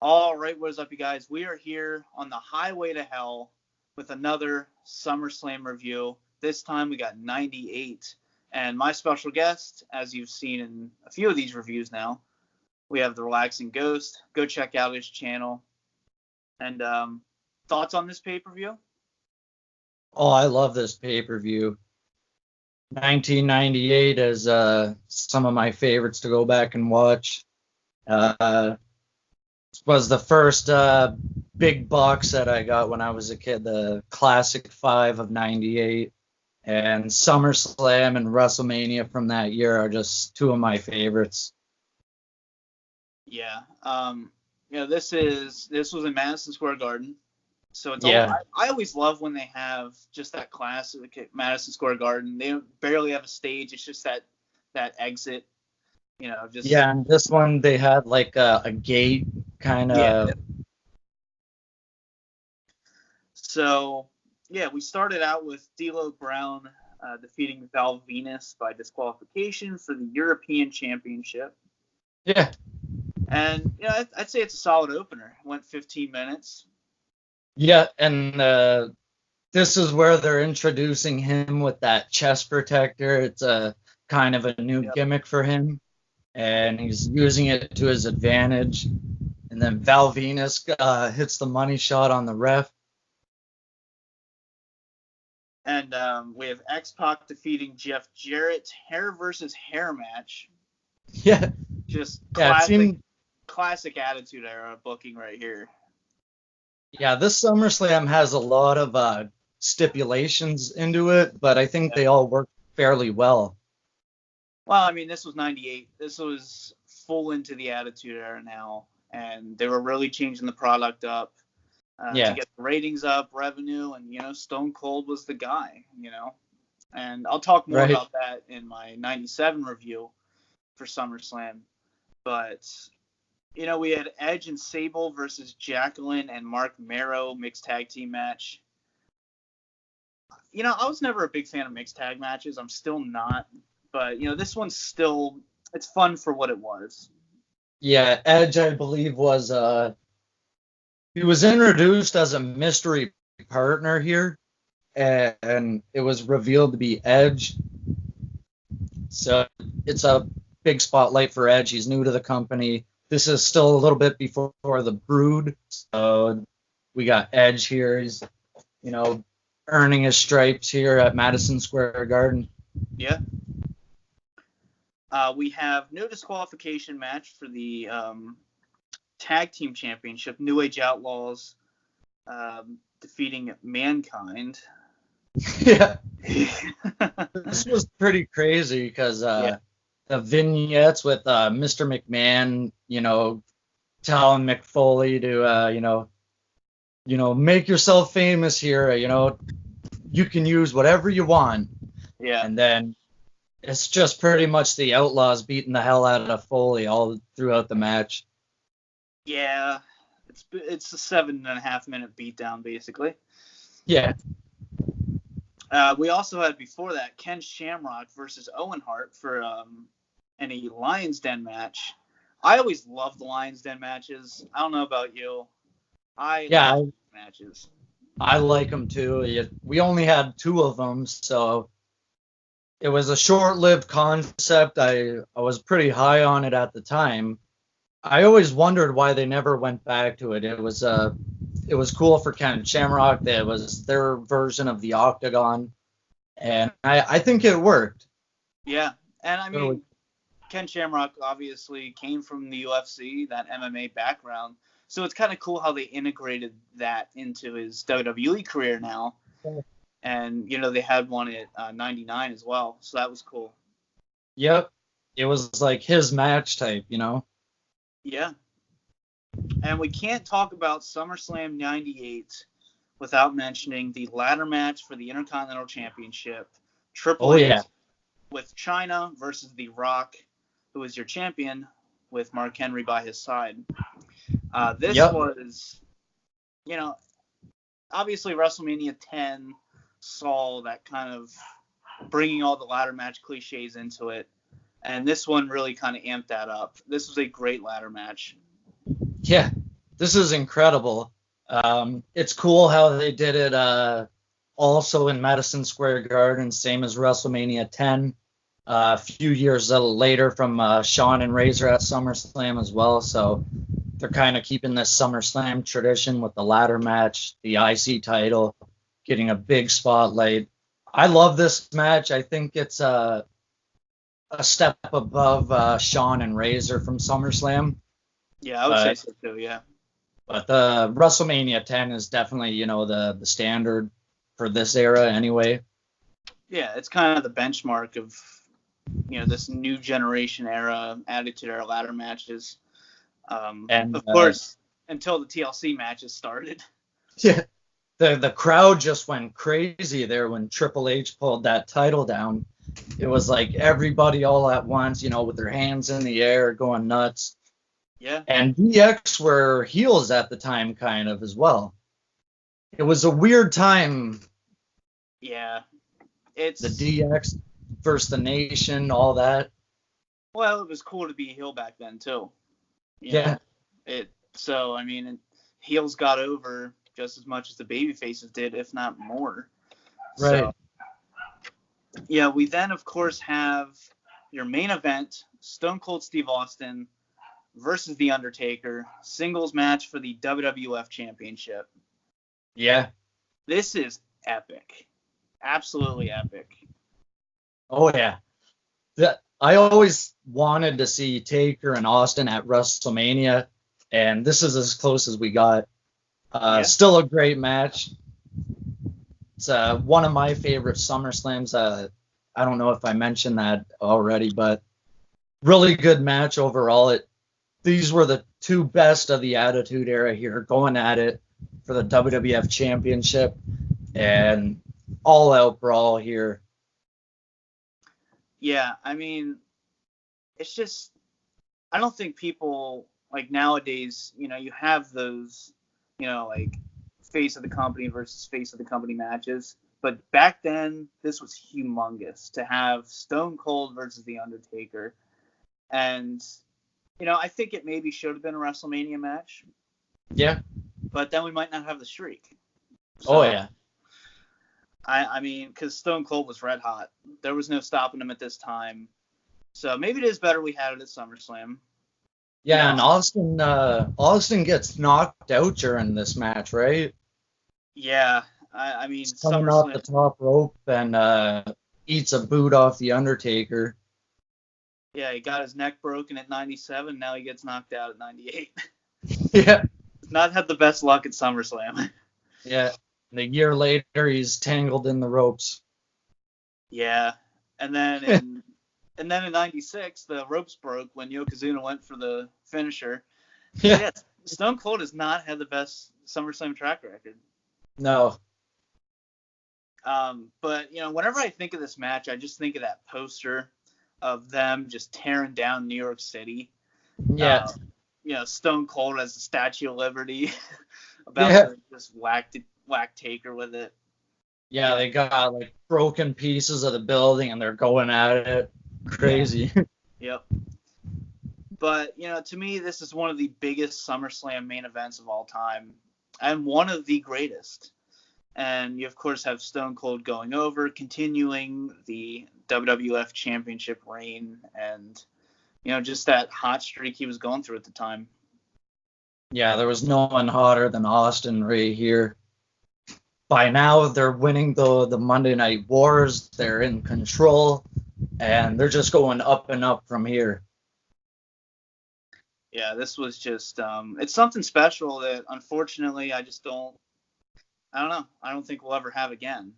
All right, what is up, you guys? We are here on the highway to hell with another SummerSlam review. This time we got 98. And my special guest, as you've seen in a few of these reviews now, we have the Relaxing Ghost. Go check out his channel. And thoughts on this pay-per-view? Oh, I love this pay-per-view. 1998 is some of my favorites to go back and watch. Was the first big box set I got when I was a kid, the Classic 5 of 98. And SummerSlam and WrestleMania from that year are just two of my favorites. Yeah. This was in Madison Square Garden. So it's I always love when they have just that classic at Madison Square Garden. They barely have a stage. It's just that exit, And this one they had like a gate kind of. Yeah. So we started out with D'Lo Brown defeating Val Venus by disqualification for the European Championship. Yeah. And I'd say it's a solid opener. It went 15 minutes. Yeah, and this is where they're introducing him with that chest protector. It's a kind of a new gimmick for him, and he's using it to his advantage. And then Val Venus hits the money shot on the ref. And we have X-Pac defeating Jeff Jarrett, hair versus hair match. Yeah. Just classic Attitude Era booking right here. Yeah, this SummerSlam has a lot of stipulations into it, but I think they all work fairly well. Well, I mean, this was 98. This was full into the Attitude Era now, and they were really changing the product up to get the ratings up, revenue, and, Stone Cold was the guy, And I'll talk more about that in my 97 review for SummerSlam. But we had Edge and Sable versus Jacqueline and Mark Marrow mixed tag team match. I was never a big fan of mixed tag matches. I'm still not. But, this one's still, it's fun for what it was. Yeah, Edge, I believe, he was introduced as a mystery partner here, and it was revealed to be Edge. So it's a big spotlight for Edge. He's new to the company. This is still a little bit before the Brood, so we got Edge here. He's, earning his stripes here at Madison Square Garden. Yeah. We have no disqualification match for the Tag Team Championship. New Age Outlaws defeating Mankind. Yeah. This was pretty crazy because the vignettes with Mr. McMahon, telling Mick Foley to, make yourself famous here. You can use whatever you want. Yeah. And then it's just pretty much the Outlaws beating the hell out of Foley all throughout the match. Yeah. It's a 7.5 minute beatdown, basically. Yeah. We also had before that Ken Shamrock versus Owen Hart for a Lions Den match. I always loved the Lions Den matches. I don't know about you. I love matches. I like them too. We only had 2 of them, so it was a short-lived concept. I was pretty high on it at the time. I always wondered why they never went back to it. It was cool for Ken Shamrock. That was their version of the Octagon, and I think it worked. Yeah, and I mean, Ken Shamrock obviously came from the UFC, that MMA background, so it's kind of cool how they integrated that into his WWE career now. And, they had one at 99 as well, so that was cool. Yep, it was like his match type, Yeah. And we can't talk about SummerSlam 98 without mentioning the ladder match for the Intercontinental Championship. Triple H with China versus The Rock, who was your champion, with Mark Henry by his side. This was, obviously WrestleMania 10 saw that kind of bringing all the ladder match cliches into it. And this one really kind of amped that up. This was a great ladder match. Yeah, this is incredible. It's cool how they did it also in Madison Square Garden, same as WrestleMania 10. A few years later from Shawn and Razor at SummerSlam as well. So they're kind of keeping this SummerSlam tradition with the ladder match, the IC title, getting a big spotlight. I love this match. I think it's a step above Shawn and Razor from SummerSlam. Yeah, I would say so too, yeah. But the WrestleMania 10 is definitely, the standard for this era anyway. Yeah, it's kind of the benchmark of, this new generation era, Attitude Era ladder matches. And of course, until the TLC matches started. Yeah, the crowd just went crazy there when Triple H pulled that title down. It was like everybody all at once, with their hands in the air, going nuts. Yeah. And DX were heels at the time, kind of as well. It was a weird time. Yeah, it's the DX versus the Nation, all that. Well, it was cool to be a heel back then too. Yeah. So I mean, heels got over just as much as the baby faces did, if not more. Right. So, yeah, we then of course have your main event: Stone Cold Steve Austin versus The Undertaker, singles match for the WWF Championship. Yeah. This is epic. Absolutely epic. Oh, yeah. I always wanted to see Taker and Austin at WrestleMania, and this is as close as we got. Still a great match. It's one of my favorite SummerSlams. I don't know if I mentioned that already, but really good match overall. These were the two best of the Attitude Era here, going at it for the WWF Championship, and all-out brawl here. Yeah, I mean, it's just, I don't think people, like nowadays, you have those, like face of the company versus face of the company matches. But back then, this was humongous to have Stone Cold versus The Undertaker. And, I think it maybe should have been a WrestleMania match. Yeah. But then we might not have the streak. So, yeah. I mean, because Stone Cold was red hot. There was no stopping him at this time. So maybe it is better we had it at SummerSlam. Yeah, and Austin gets knocked out during this match, right? Yeah, I mean, he's coming off the top rope and eats a boot off the Undertaker. Yeah, he got his neck broken at 97. Now he gets knocked out at 98. Yeah. Not had the best luck at SummerSlam. Yeah. And a year later, he's tangled in the ropes. Yeah. And then in 96, the ropes broke when Yokozuna went for the finisher. Yeah. Stone Cold has not had the best SummerSlam track record. No. But, whenever I think of this match, I just think of that poster of them just tearing down New York City. Yeah. Stone Cold as the Statue of Liberty about to just whack Taker with it. Yeah, they got like broken pieces of the building and they're going at it. Crazy. Yeah. Yep. But, to me, this is one of the biggest SummerSlam main events of all time and one of the greatest. And you, of course, have Stone Cold going over, continuing the WWF Championship reign and, just that hot streak he was going through at the time. Yeah, there was no one hotter than Austin right here. By now, they're winning the Monday Night Wars. They're in control, and they're just going up and up from here. Yeah, this was just it's something special that, unfortunately, I don't know. I don't think we'll ever have again.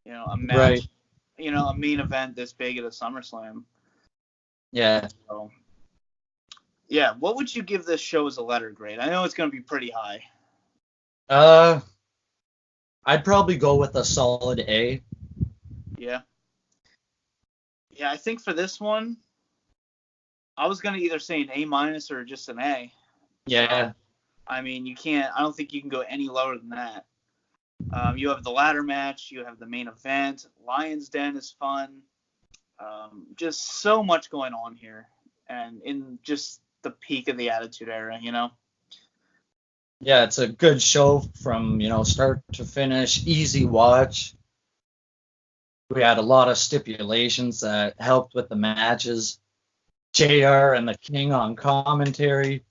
A match, right. A main event this big at a SummerSlam. Yeah. So, yeah, what would you give this show as a letter grade? I know it's going to be pretty high. I'd probably go with a solid A. Yeah. Yeah, I think for this one, I was going to either say an A- or just an A. Yeah. So, I mean, I don't think you can go any lower than that. You have the ladder match. You have the main event. Lion's Den is fun. Just so much going on here. And in just the peak of the Attitude Era, Yeah, it's a good show from, start to finish, easy watch. We had a lot of stipulations that helped with the matches. JR and the King on commentary.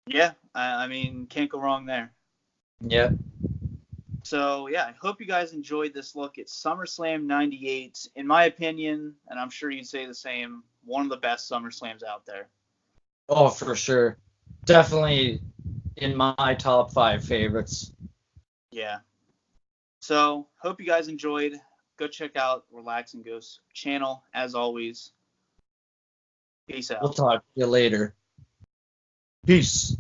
Yeah, I mean, can't go wrong there. Yep. So, yeah, I hope you guys enjoyed this look at SummerSlam 98. In my opinion, and I'm sure you'd say the same, one of the best SummerSlams out there. Oh, for sure. Definitely in my top 5 favorites. Yeah. So, hope you guys enjoyed. Go check out Relax and Ghost channel, as always. Peace We'll out. talk to you later. Peace.